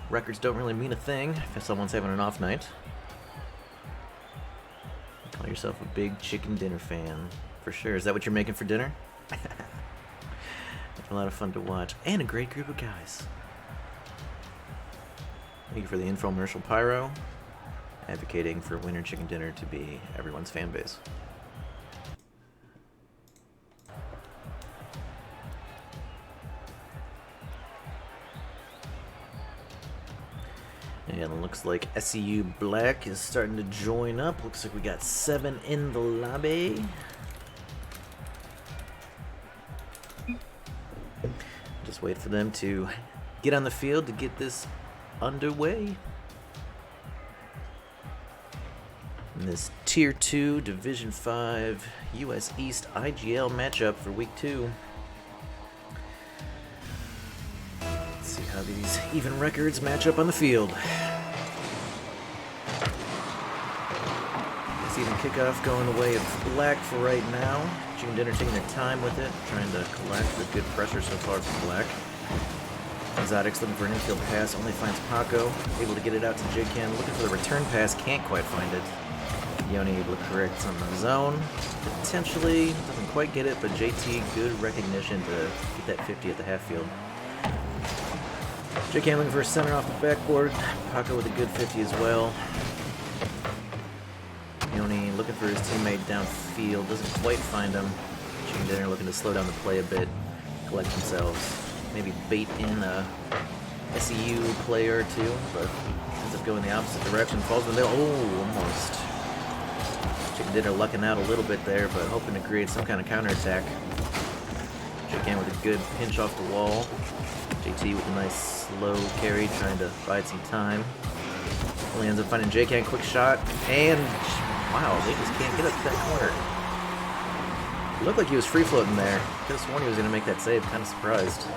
Records don't really mean a thing if someone's having an off night. Call yourself a big chicken dinner fan. For sure. Is that what you're making for dinner? It's a lot of fun to watch. And a great group of guys. Thank you for the infomercial, Pyro. Advocating for Winter Chicken Dinner to be everyone's fan base. And it looks like SEU Black is starting to join up. Looks like we got 7 in the lobby. Just wait for them to get on the field to get this underway. In this Tier 2 Division 5 US East IGL matchup for Week 2. Let's see how these even records match up on the field. This even kickoff going the way of Black for right now. Chicken Dinner taking their time with it, trying to collect the good pressure so far from Black. Exotics looking for an infield pass, only finds Paco, able to get it out to J-Can, looking for the return pass, can't quite find it. Yoni able to correct on the zone, potentially, doesn't quite get it, but JT, good recognition to get that 50 at the half field. J-Can looking for a center off the backboard, Paco with a good 50 as well. Yoni looking for his teammate downfield, doesn't quite find him. Chicken Dinner looking to slow down the play a bit, collect themselves. Maybe bait in a SEU player or two, but ends up going the opposite direction. Falls in the middle. Oh, almost. Chicken Dinner lucking out a little bit there, but hoping to create some kind of counterattack. J-Can with a good pinch off the wall. JT with a nice slow carry, trying to bide some time. Only ends up finding J-Can, quick shot, and wow, they just can't get up to that corner. It looked like he was free-floating there. Could have sworn he was going to make that save. Kind of surprised.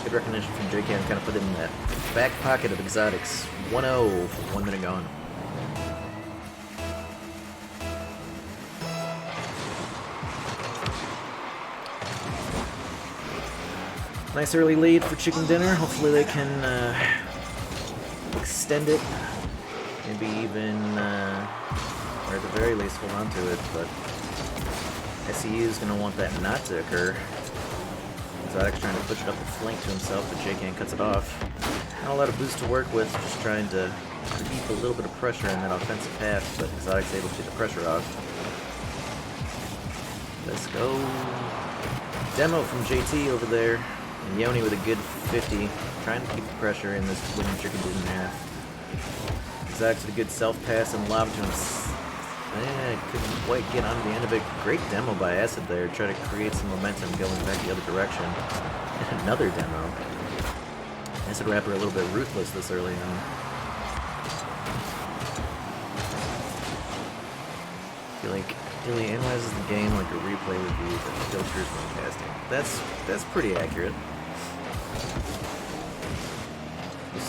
Good recognition from J-Can. Kind of put it in that back pocket of Exotics. 1-0 with 1 minute gone. Nice early lead for Chicken Dinner. Hopefully they can extend it. Maybe even, or at the very least, hold on to it. But SEU is going to want that not to occur. Exotic's trying to push it up the flank to himself, but J-Can cuts it off. Not a lot of boost to work with, just trying to keep a little bit of pressure in that offensive pass, but Exotic's able to get the pressure off. Let's go. Demo from JT over there, and Yoni with a good 50, trying to keep the pressure in this winning Chicken Dinner half. Exotic's with a good self-pass and lob to him. Couldn't quite get onto the end of it. Great demo by Acid there. Try to create some momentum going back the other direction. And another demo. Acid Rapper a little bit ruthless this early on. I feel like Illy analyzes the game like a replay review that filters when casting. That's pretty accurate.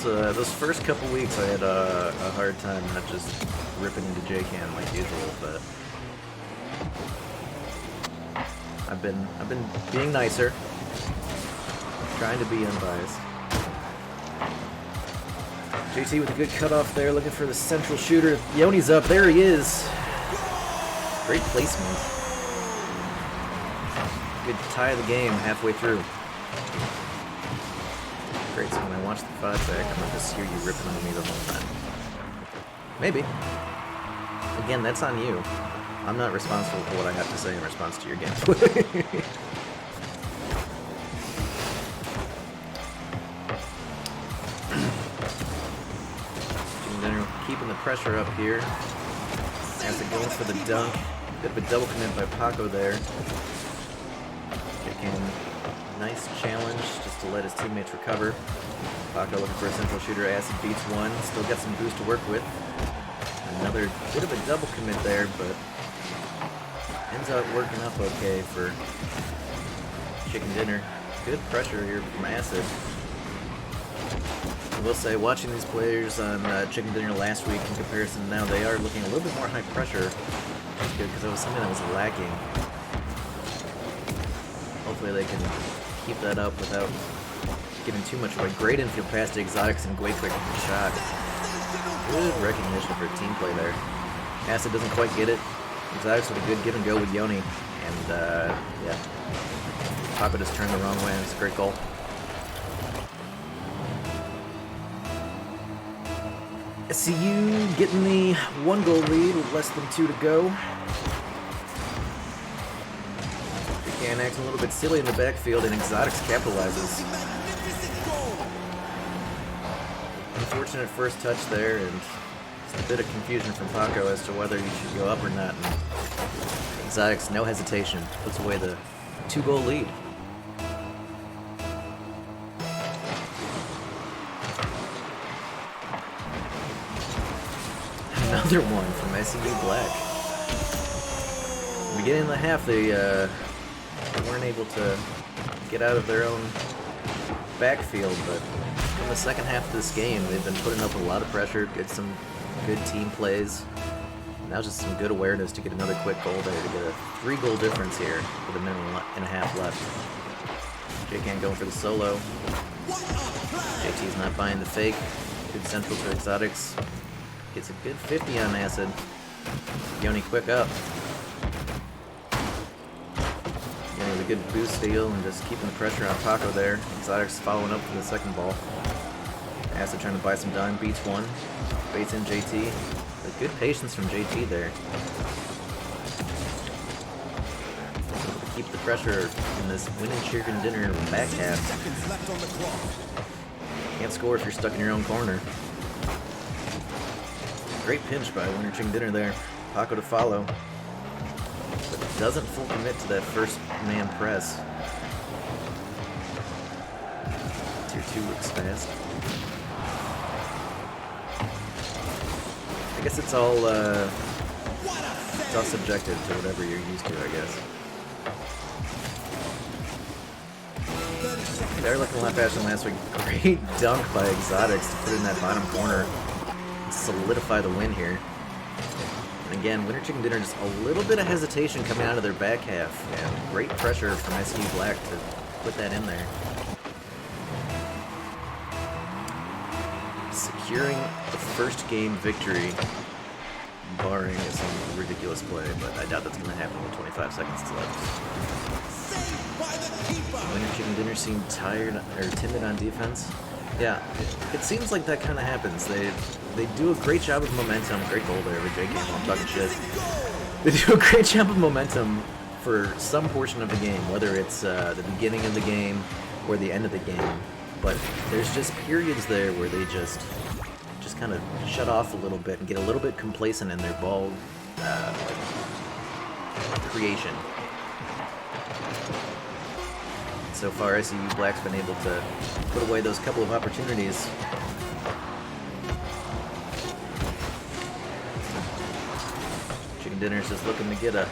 Those first couple weeks I had a hard time not just ripping into J-Can like usual, but I've been being nicer, trying to be unbiased. JT with a good cutoff there, looking for the central shooter. Yoni's up, there he is. Great placement. Good tie of the game halfway through. Great, so when I watch the 5 back, I'm gonna just hear you ripping on me the whole time. Maybe. Again, that's on you. I'm not responsible for what I have to say in response to your gameplay. Keeping the pressure up here. As it goes for the dunk. Bit of a double commit by Paco there. Kicking. Nice challenge just to let his teammates recover. Paco looking for a central shooter. Acid beats one. Still got some boost to work with. Another bit of a double commit there, but ends up working up okay for Chicken Dinner. Good pressure here from Acid. I will say, watching these players on Chicken Dinner last week in comparison to now, they are looking a little bit more high pressure. That's good, because it was something that was lacking. Hopefully they can keep that up without giving too much away. Great infield pass to Exotics and great quick shot. Good recognition for team play there. Acid doesn't quite get it. Exotics with a good give and go with Yoni. And, yeah. Paco just turned the wrong way, and it's a great goal. SEU getting the 1-goal lead with less than 2 to go. Began acting a little bit silly in the backfield, and Exotics capitalizes. Unfortunate first touch there, and a bit of confusion from Paco as to whether he should go up or not. And Exotics, no hesitation, puts away the 2-goal lead. Another one from SEU Black. In the beginning of the half, they weren't able to get out of their own backfield, but in the second half of this game, they've been putting up a lot of pressure, get some good team plays. Now just some good awareness to get another quick goal there to get a 3-goal difference here with a minute and a half left. J-Can going for the solo. JT's not buying the fake. Good central to Exotics. Gets a good 50 on Acid. Yoni quick up. Yoni with a good boost steal and just keeping the pressure on Paco there. Exotics following up for the second ball. Acid trying to buy some time, beats one. Baits in JT. But good patience from JT there. Keep the pressure in this winning chicken dinner back half. Can't score if you're stuck in your own corner. Great pinch by Winter Chicken Dinner there. Paco to follow. But doesn't full commit to that first man press. Tier 2 works fast. I guess it's all subjective to whatever you're used to, I guess. They're looking a lot faster than last week. Great dunk by Exotics to put it in that bottom corner. Solidify the win here. And again, Winter Chicken Dinner, just a little bit of hesitation coming out of their back half, and great pressure from SEU Black to put that in there. Securing the first game victory, barring some ridiculous play, but I doubt that's going to happen with 25 seconds left. Winter Chicken Dinner seemed tired or timid on defense. Yeah, it seems like that kind of happens. They do a great job of momentum. Great goal there with J-Can. I'm talking shit. They do a great job of momentum for some portion of the game, whether it's the beginning of the game or the end of the game. But there's just periods there where they just kind of shut off a little bit and get a little bit complacent in their ball creation. So far, SEU Black's been able to put away those couple of opportunities. Chicken Dinner's just looking to get a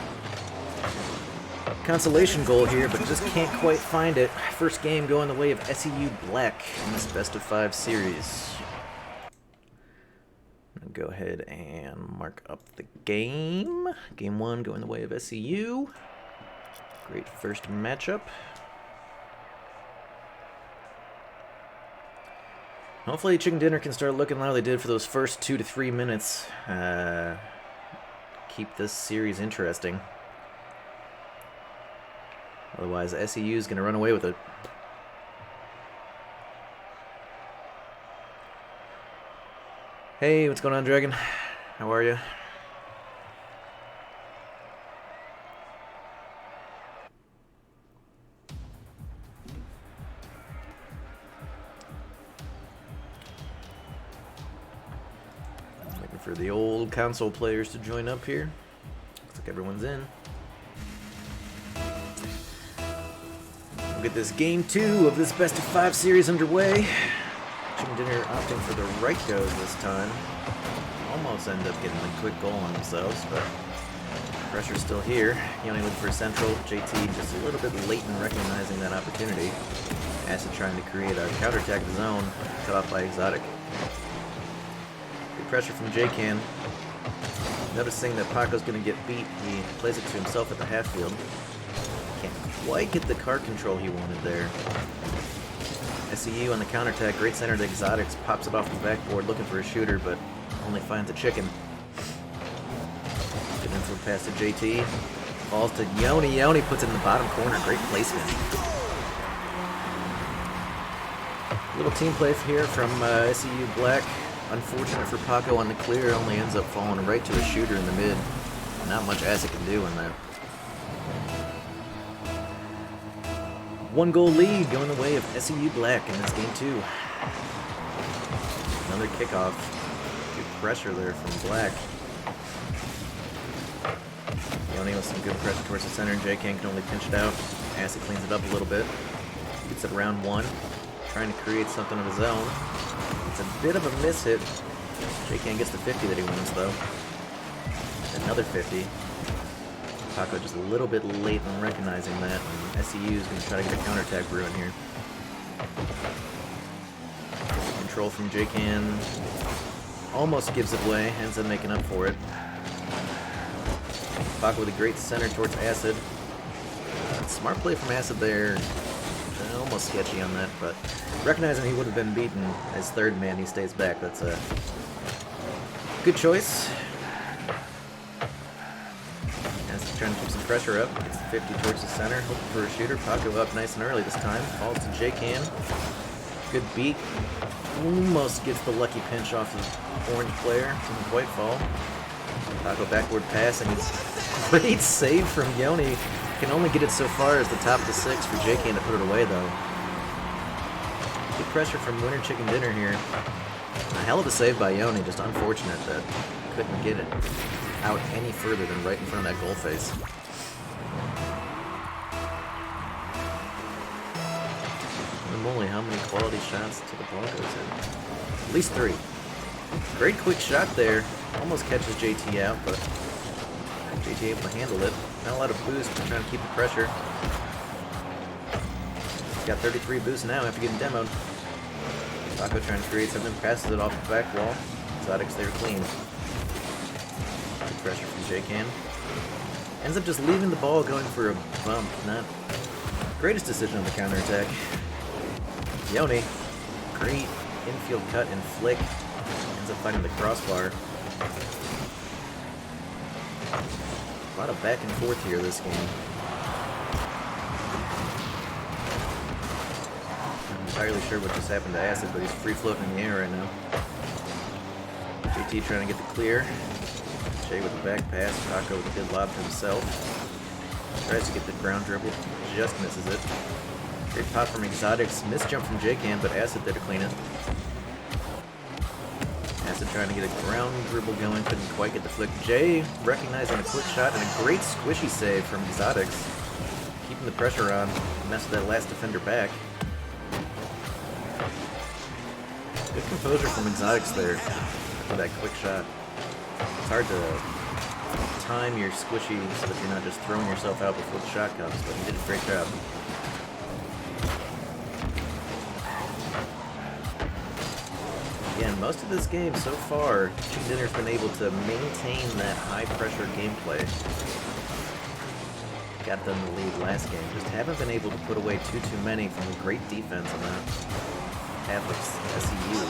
consolation goal here, but just can't quite find it. First game going the way of SEU Black in this best-of-5 series. Go ahead and mark up the game. Game 1 going the way of SEU. Great first matchup. Hopefully Chicken Dinner can start looking like they did for those first 2 to 3 minutes. Keep this series interesting. Otherwise, SEU is going to run away with it. Hey, what's going on, Dragon? How are you? Waiting for the old console players to join up here. Looks like everyone's in. We'll get this game 2 of this best-of-5 series underway. Chicken Dinner opting for the right goes this time. Almost end up getting a quick goal on themselves, but pressure's still here. Yoni looking for central. JT just a little bit late in recognizing that opportunity. Acid trying to create a counterattack of his own, cut off by Exotic. Good pressure from J-Can. Noticing that Paco's going to get beat, he plays it to himself at the half field. Can't quite get the card control he wanted there. SEU on the counterattack. Great center to Exotics. Pops it off the backboard looking for a shooter, but only finds a chicken. Good infield pass to JT. Falls to Yoni. Yoni puts it in the bottom corner. Great placement. Little team play here from SEU Black. Unfortunate for Paco on the clear. Only ends up falling right to a shooter in the mid. Not much Acid can do in that. 1-goal lead going the way of SEU Black in this game 2. Another kickoff. Good pressure there from Black. Yoni with some good pressure towards the center. J-Can can only pinch it out. Acid cleans it up a little bit. Gets it around 1. Trying to create something of his own. It's a bit of a miss hit. J-Can gets the 50 that he wins though. Another 50. Paco just a little bit late in recognizing that, and SEU is going to try to get a counterattack brewing here. Control from J-Can. Almost gives it away, ends up making up for it. Paco with a great center towards Acid. Smart play from Acid there. Almost sketchy on that, but recognizing he would have been beaten as third man, he stays back. That's a good choice. Acid trying to keep some pressure up. Gets the 50 towards the center, hoping for a shooter. Paco up nice and early this time. Falls to J-Can. Good beat. Almost gets the lucky pinch off the orange player. Didn't quite fall. Paco backward pass, and it's great save from Yoni. Can only get it so far as the top of the 6 for J-Can to put it away though. Good pressure from Winter Chicken Dinner here. A hell of a save by Yoni, just unfortunate that couldn't get it out any further than right in front of that goal face. Holy moly, how many quality shots to the ball goes in? At least 3. Great quick shot there. Almost catches JT out, but JT able to handle it. Not a lot of boost, but trying to keep the pressure. He's got 33 boost now after getting demoed. Paco trying to create something, passes it off the back wall. Exotics there clean. Good pressure from J-Can. Ends up just leaving the ball going for a bump. Not greatest decision on the counterattack. Yoni, great infield cut and flick. Ends up finding the crossbar. A lot of back and forth here this game. I'm entirely sure what just happened to Acid, but he's free floating in the air right now. JT trying to get the clear. Jay with the back pass. Paco with a good lob to himself. Tries to get the ground dribble. Just misses it. Great pop from Exotics. Missed jump from J-Can, but Acid there to clean it. Acid trying to get a ground dribble going, couldn't quite get the flick. Jay recognizing a quick shot and a great squishy save from Exotics. Keeping the pressure on, messed that last defender back. Good composure from Exotics there for that quick shot. It's hard to time your squishy so that you're not just throwing yourself out before the shot comes, but he did a great job. Again, most of this game so far, Chicken Dinner's been able to maintain that high-pressure gameplay. Got them the lead last game. Just haven't been able to put away too many from the great defense on that half of SEU.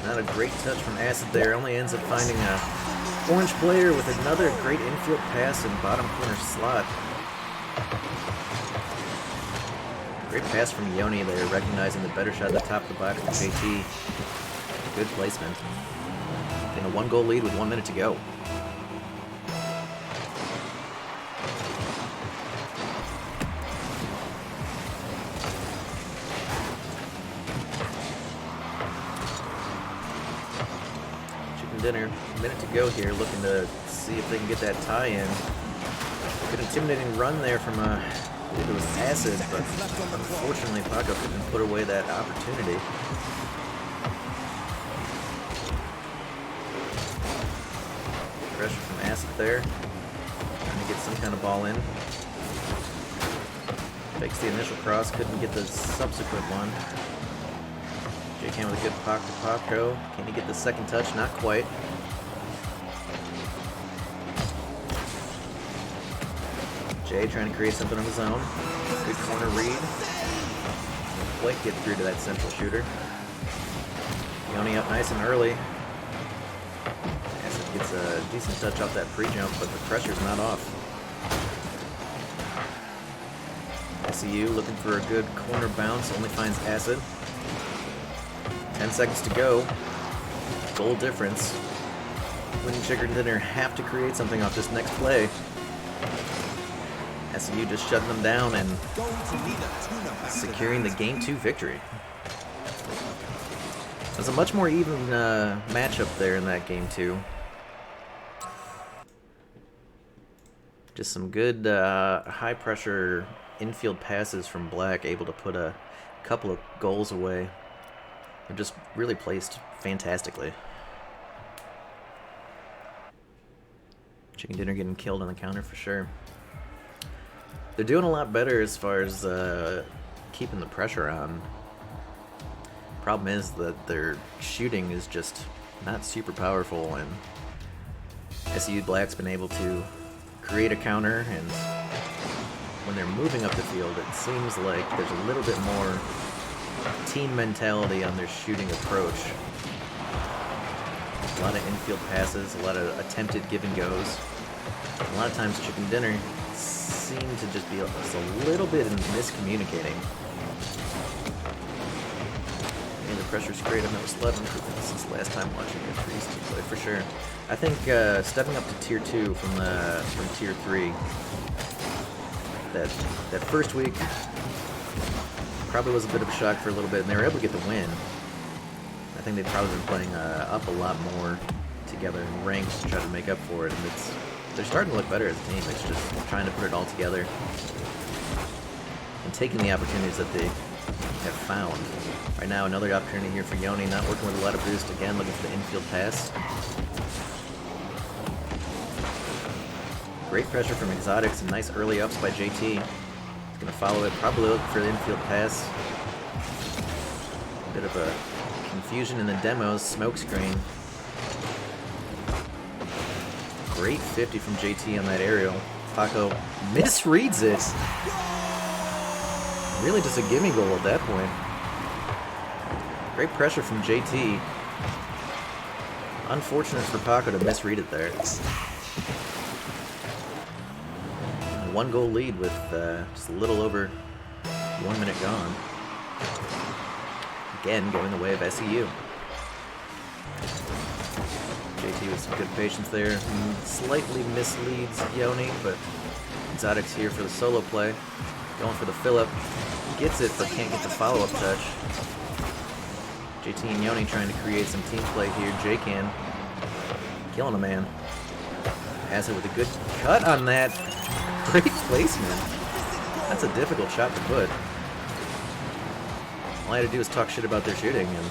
Not a great touch from Acid there. Only ends up finding a orange player with another great infield pass in bottom corner slot. Great pass from Yoni there, recognizing the better shot at the top of the box from JT. Good placement. In a 1-goal lead with 1 minute to go. Chicken Dinner, a minute to go here, looking to see if they can get that tie in. Good intimidating run there from I believe it was Acid, but unfortunately Paco couldn't put away that opportunity. Pressure from Acid there. Trying to get some kind of ball in. Fakes the initial cross, couldn't get the subsequent one. J-Can with a good pop to Paco. Can he get the second touch? Not quite. Jay trying to create something of his own. Good corner read. Didn't quite get through to that central shooter. Yoni up nice and early. Acid gets a decent touch off that pre-jump, but the pressure's not off. SEU looking for a good corner bounce, only finds Acid. 10 seconds to go. Goal difference. Winning Chicken Dinner have to create something off this next play. SEU just shutting them down and securing the Game 2 victory. It was a much more even matchup there in that Game 2. Just some good high-pressure infield passes from Black, able to put a couple of goals away. They're just really placed fantastically. Chicken Dinner getting killed on the counter for sure. They're doing a lot better as far as keeping the pressure on. Problem is that their shooting is just not super powerful, and SEU Black's been able to create a counter, and when they're moving up the field, it seems like there's a little bit more team mentality on their shooting approach. A lot of infield passes, a lot of attempted give and goes. A lot of times Chicken Dinner seem to just be just a little bit miscommunicating. And the pressure's great. I noticed a lot of improvement since last time watching your trees play for sure. I think stepping up to Tier 2 from Tier 3, that first week probably was a bit of a shock for a little bit, and they were able to get the win. I think they've probably been playing up a lot more together in ranks to try to make up for it, and they're starting to look better as a team. It's just trying to put it all together and taking the opportunities that they have found. Right now, another opportunity here for Yoni, not working with a lot of boost. Again, looking for the infield pass. Great pressure from Exotics and nice early ups by JT. He's going to follow it, probably looking for the infield pass. A bit of a confusion in the demos, smoke screen. Great 50 from JT on that aerial. Paco misreads it. Really just a gimme goal at that point. Great pressure from JT. Unfortunate for Paco to misread it there. One goal lead with just a little over 1 minute gone. Again, going the way of SEU. JT with some good patience there. Slightly misleads Yoni, but Exotics here for the solo play. Going for the fill-up. Gets it, but can't get the follow-up touch. JT and Yoni trying to create some team play here. J-Can killing a man. Has it with a good cut on that. Great placement. That's a difficult shot to put. All I had to do was talk shit about their shooting, and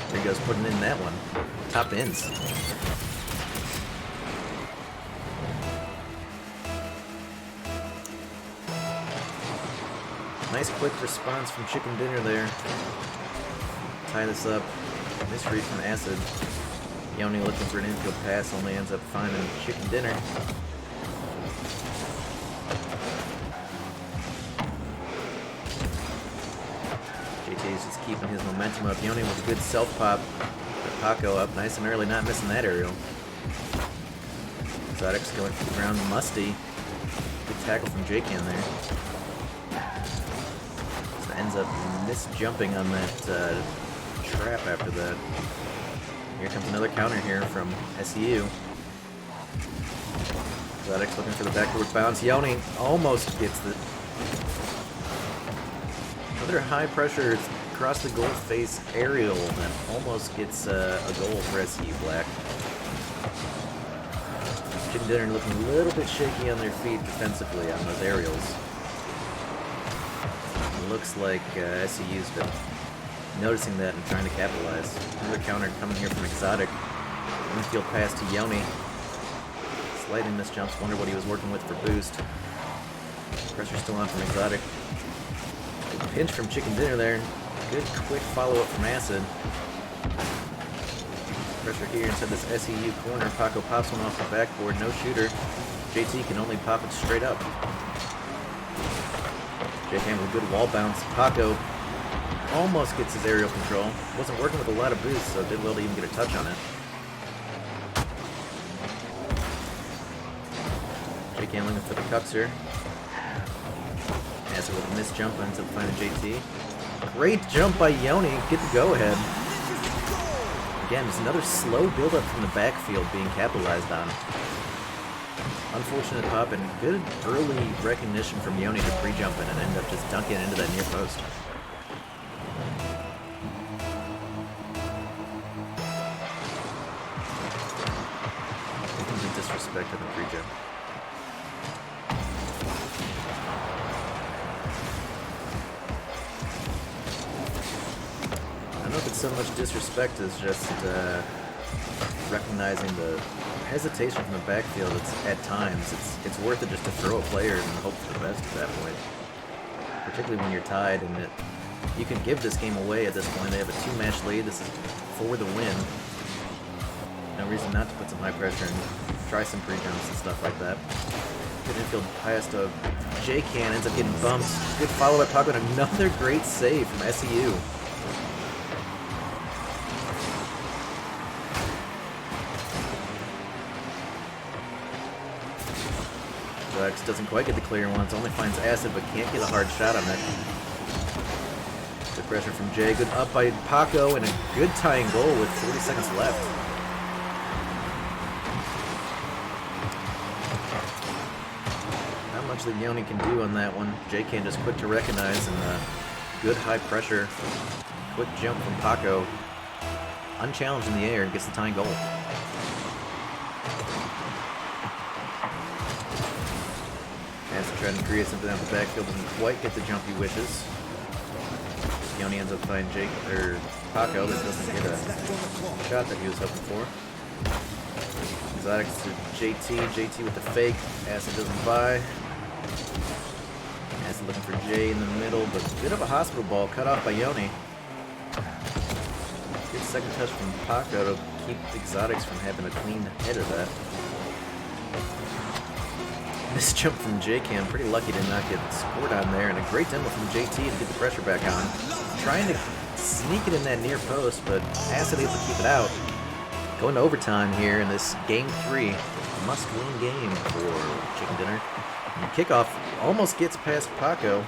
there he goes putting in that one. Top ends. Nice quick response from Chicken Dinner there. Tie this up. Misread from Acid. Yoni looking for an infield pass, only ends up finding Chicken Dinner. JT's just keeping his momentum up. Yoni with a good self-pop. Paco up nice and early, not missing that aerial. Exotics going for the ground. Musty. Good tackle from J-Can there. So ends up misjumping on that trap after that. Here comes another counter here from SEU. Exotics looking for the backward bounce. Yoni almost gets the... Another high pressure across the goal face aerial that almost gets a goal for SEU Black. Chicken Dinner looking a little bit shaky on their feet defensively on those aerials. It looks like SEU's been noticing that and trying to capitalize. Another counter coming here from Exotic. Infield pass to Yoni. Slightly missed jumps. Wonder what he was working with for boost. Pressure still on from Exotic. Good pinch from Chicken Dinner there. Good quick follow-up from Acid. Pressure here inside this SEU corner. Paco pops one off the backboard. No shooter. JT can only pop it straight up. J-Can with a good wall bounce. Paco almost gets his aerial control. Wasn't working with a lot of boost, so did well to even get a touch on it. J-Can looking for the cuts here. Acid with a missed jump, ends up finding JT. Great jump by Yoni. Get the go-ahead. Again, just another slow build-up from the backfield being capitalized on. Unfortunate pop and good early recognition from Yoni to pre-jump and end up just dunking into that near post. Disrespect on the pre-jump. I don't know if it's so much disrespect as just recognizing the hesitation from the backfield. At times it's worth it just to throw a player and hope for the best at that point. Particularly when you're tied and that you can give this game away at this point. They have a 2-match lead. This is for the win. No reason not to put some high pressure and try some pre-jumps and stuff like that. Good infield pass to J-Can, ends up getting bumped. Good follow by Paco and another great save from SEU. X doesn't quite get the clear once, only finds Acid but can't get a hard shot on it. Good pressure from Jay, good up by Paco, and a good tying goal with 40 seconds left. Not much that Yoni can do on that one. J-Can just quick to recognize, and good high pressure. Quick jump from Paco. Unchallenged in the air and gets the tying goal. Trying to create something out the backfield, doesn't quite get the jump he wishes. Yoni ends up finding Paco, but doesn't get a shot that he was hoping for. Exotics to JT, JT with the fake. Acid doesn't buy. Acid looking for Jay in the middle, but a bit of a hospital ball cut off by Yoni. Good second touch from Paco to keep Exotics from having a clean head of that. This jump from J-Can, pretty lucky to not get scored on there, and a great demo from JT to get the pressure back on. Trying to sneak it in that near post, but Acid able to keep it out. Going to overtime here in this Game 3. Must-win game for Chicken Dinner. And kickoff almost gets past Paco.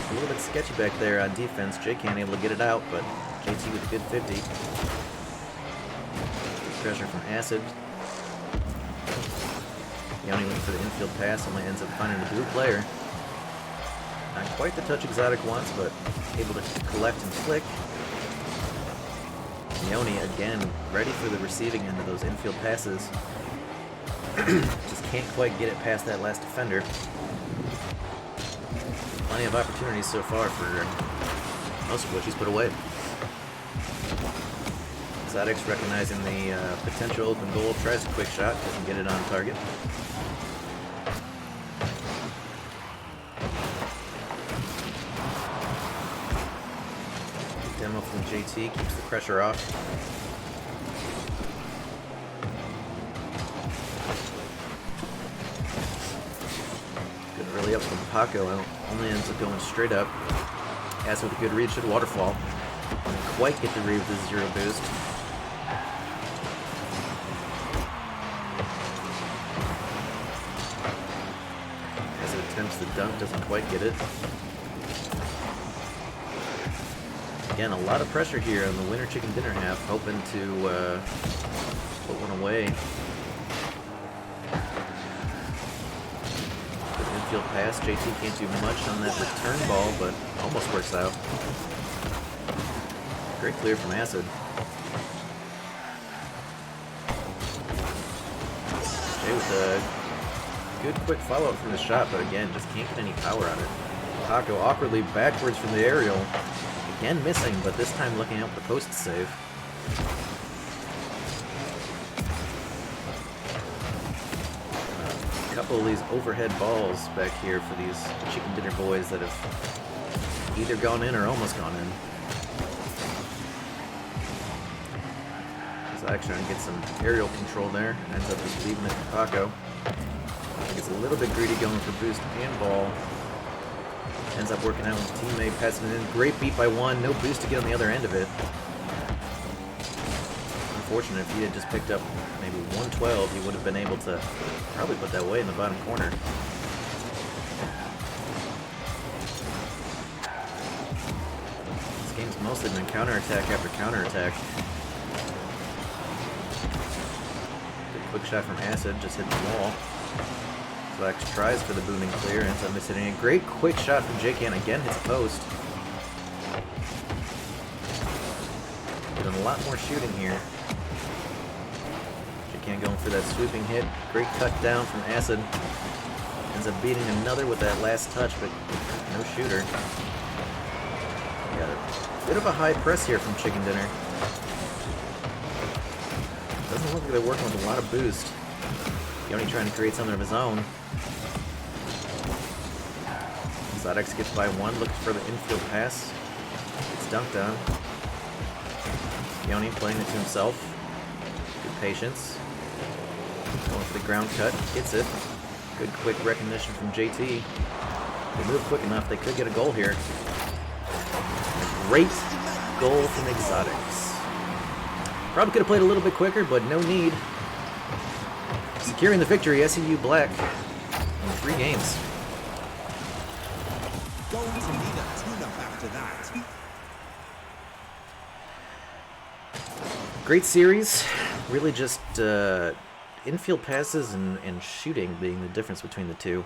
A little bit sketchy back there on defense. J-Can able to get it out, but JT with a good 50. Good pressure from Acid. Yoni went for the infield pass, only ends up finding the blue player. Not quite the touch Exotic wants, but able to collect and flick. Yoni, again, ready for the receiving end of those infield passes. Just can't quite get it past that last defender. Plenty of opportunities so far for most of which he's put away. Exotics recognizing the potential open goal, tries a quick shot, doesn't get it on target. Demo from JT keeps the pressure off. Good early up from Paco, only ends up going straight up. As with a good read, should waterfall. Didn't quite get the read with his 0 boost. As it attempts the dunk, doesn't quite get it. Again, a lot of pressure here on the winner Chicken Dinner half, hoping to put one away. Good infield pass. JT can't do much on that return ball, but almost works out. Great clear from Acid. Jay with a good quick follow-up from the shot, but again, just can't get any power on it. Paco awkwardly backwards from the aerial. Again missing, but this time looking out for the post save. A couple of these overhead balls back here for these Chicken Dinner boys that have either gone in or almost gone in. He's actually trying to get some aerial control there. Ends up just leaving it to Paco. Gets a little bit greedy going for boost and ball. Ends up working out with his teammate, passing it in. Great beat by one. No boost to get on the other end of it. Unfortunate, if he had just picked up maybe 112, he would have been able to probably put that way in the bottom corner. This game's mostly been counterattack after counterattack. Good quick shot from Acid, just hit the wall. Flex tries for the booming clear, ends up missing it. Great quick shot from J-Can, again hits a post. Doing a lot more shooting here. J-Can going for that sweeping hit. Great cut down from Acid. Ends up beating another with that last touch, but no shooter. Got a bit of a high press here from Chicken Dinner. Doesn't look like they're working with a lot of boost. Yoni trying to create something of his own. Zodex gets by one, looks for the infield pass. It's dunked on. Yoni playing it to himself. Good patience. Going for the ground cut, gets it. Good quick recognition from JT. They move quick enough, they could get a goal here. Great goal from Exotics. Probably could have played a little bit quicker, but no need. Securing the victory, SEU Black in 3 games. Going to need a tune-up after that. Great series. Really just infield passes and shooting being the difference between the two.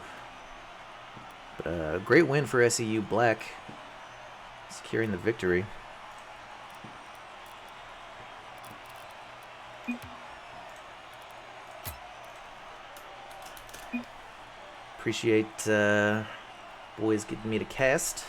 But great win for SEU Black, securing the victory. Appreciate boys getting me to cast.